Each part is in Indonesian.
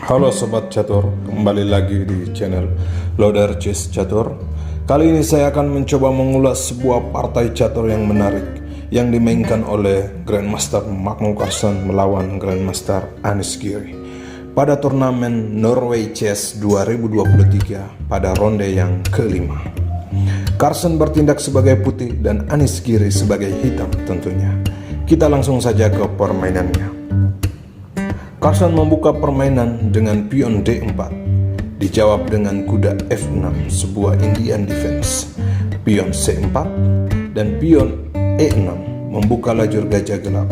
Halo Sobat Catur, kembali lagi di channel Loader Chess Catur. Kali ini saya akan mencoba mengulas sebuah partai catur yang menarik yang dimainkan oleh Grandmaster Magnus Carlsen melawan Grandmaster Anish Giri pada turnamen Norway Chess 2023 pada ronde yang kelima. Carlsen bertindak sebagai putih dan Anish Giri sebagai hitam tentunya. Kita langsung saja ke permainannya. Carlsen membuka permainan dengan pion D4, dijawab dengan kuda F6, sebuah Indian defense, pion C4, dan pion E6 membuka lajur gajah gelap,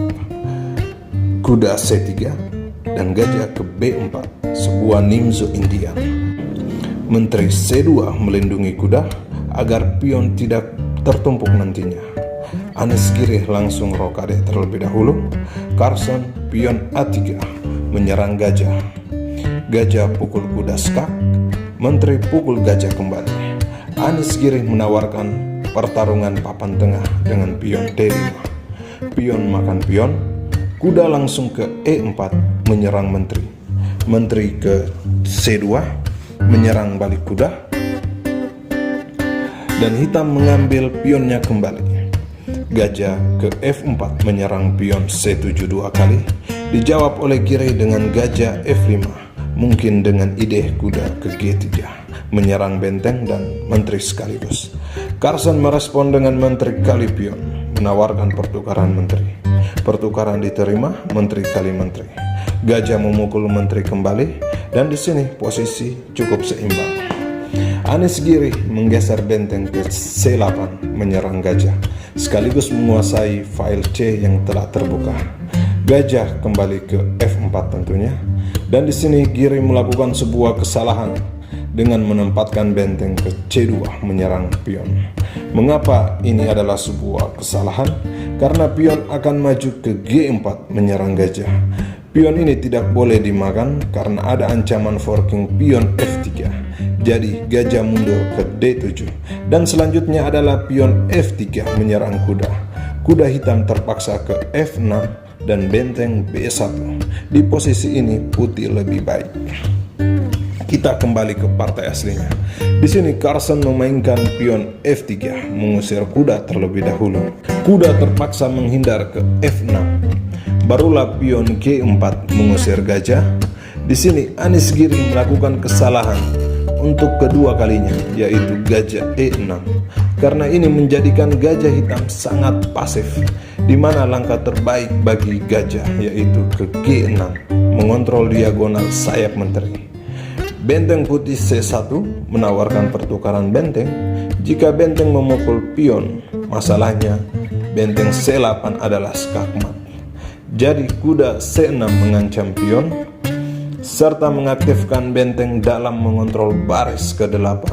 kuda C3, dan gajah ke B4, sebuah Nimzo Indian. Menteri C2 melindungi kuda agar pion tidak tertumpuk nantinya. Anish Giri langsung rokade terlebih dahulu. Carlsen pion A3 menyerang gajah. Gajah pukul kuda skak, menteri pukul gajah kembali. Anish Giri menawarkan pertarungan papan tengah dengan pion D5. Pion makan pion, kuda langsung ke E4 menyerang menteri. Menteri ke C2 menyerang balik kuda, dan hitam mengambil pionnya kembali. Gajah ke F4 menyerang pion C7 dua kali, dijawab oleh Giri dengan gajah F5, mungkin dengan ide kuda ke G3, menyerang benteng dan menteri sekaligus. Carlsen merespon dengan menteri kali pion, menawarkan pertukaran menteri. Pertukaran diterima, menteri kali menteri. Gajah memukul menteri kembali, dan di sini posisi cukup seimbang. Anish Giri menggeser benteng ke C8 menyerang gajah, sekaligus menguasai file C yang telah terbuka. Gajah kembali ke F4 tentunya, dan di sini Giri melakukan sebuah kesalahan dengan menempatkan benteng ke C2 menyerang pion. Mengapa ini adalah sebuah kesalahan? Karena pion akan maju ke G4 menyerang gajah. Pion ini tidak boleh dimakan karena ada ancaman forking pion F3. Jadi gajah mundur ke D7, dan selanjutnya adalah pion F3 menyerang kuda. Kuda hitam terpaksa ke F6 dan benteng B1. Di posisi ini putih lebih baik. Kita kembali ke partai aslinya. Di sini Carlsen memainkan pion F3 mengusir kuda terlebih dahulu. Kuda terpaksa menghindar ke F6. Barulah pion G4 mengusir gajah. Di sini Anish Giri melakukan kesalahan untuk kedua kalinya, yaitu gajah E6. Karena ini menjadikan gajah hitam sangat pasif, di mana langkah terbaik bagi gajah yaitu ke G6, mengontrol diagonal sayap menteri. Benteng putih C1 menawarkan pertukaran benteng. Jika benteng memukul pion, masalahnya benteng C8 adalah skakmat. Jadi kuda C6 mengancam pion, serta mengaktifkan benteng dalam mengontrol baris ke-8.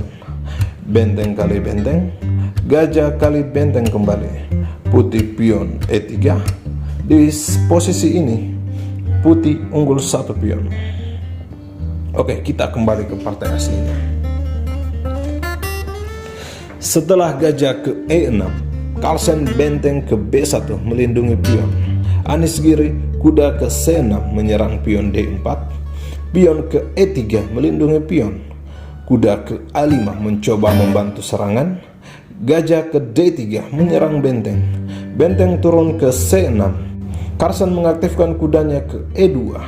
Benteng kali benteng, gajah kali benteng kembali. Putih pion E3. Di posisi ini putih unggul satu pion. Oke, kita kembali ke partai aslinya. Setelah gajah ke E6, Carlsen benteng ke B1 melindungi pion. Anish Giri kuda ke C6 menyerang pion D4. Pion ke E3 melindungi pion. Kuda ke A5 mencoba membantu serangan. Gajah ke D3 menyerang benteng. Benteng turun ke C6. Carlsen mengaktifkan kudanya ke E2.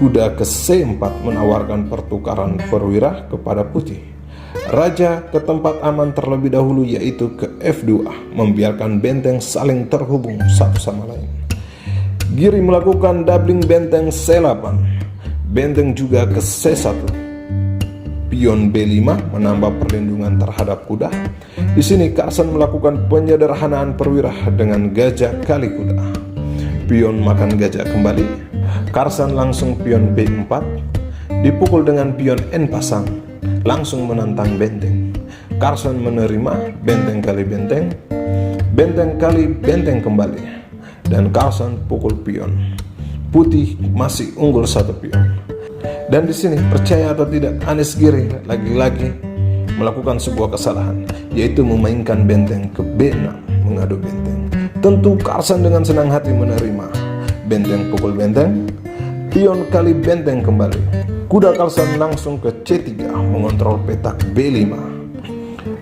Kuda ke C4 menawarkan pertukaran perwira kepada putih. Raja ke tempat aman terlebih dahulu, yaitu ke F2, membiarkan benteng saling terhubung satu sama lain. Giri melakukan doubling benteng C8. Benteng juga ke C1. Pion B5 menambah perlindungan terhadap kuda. Di sini Carlsen melakukan penyederhanaan perwira dengan gajah kali kuda. Pion makan gajah kembali. Carlsen langsung pion B4, dipukul dengan pion N pasang, langsung menantang benteng. Carlsen menerima benteng kali benteng, benteng kali benteng kembali, dan Carlsen pukul pion. Putih masih unggul satu pion. Dan di sini percaya atau tidak, Anish Giri lagi-lagi melakukan sebuah kesalahan, yaitu memainkan benteng ke B6 mengadu benteng. Tentu Carlsen dengan senang hati menerima. Benteng pukul benteng, Pion kali benteng kembali. Kuda Kalsan langsung ke C3 mengontrol petak B5.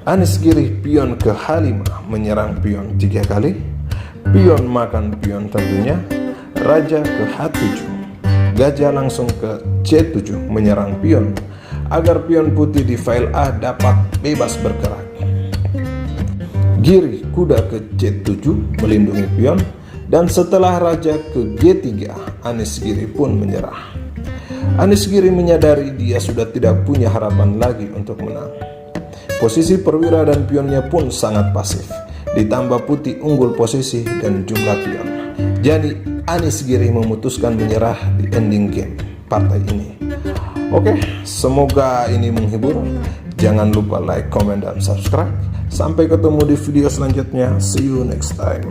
Anies Giri pion ke H5 menyerang pion 3 kali. Pion makan pion tentunya. Raja ke H7. Gajah langsung ke C7 menyerang pion agar pion putih di file A dapat bebas bergerak. Giri kuda ke C7 melindungi pion, dan setelah raja ke G3, Anies Giri pun menyerah. Anies Giri menyadari dia sudah tidak punya harapan lagi untuk menang. Posisi perwira dan pionnya pun sangat pasif, ditambah putih unggul posisi dan jumlah pion. Jadi Anies Giri memutuskan menyerah di ending game partai ini. Oke, semoga ini menghibur. Jangan lupa like, comment, dan subscribe. Sampai ketemu di video selanjutnya. See you next time.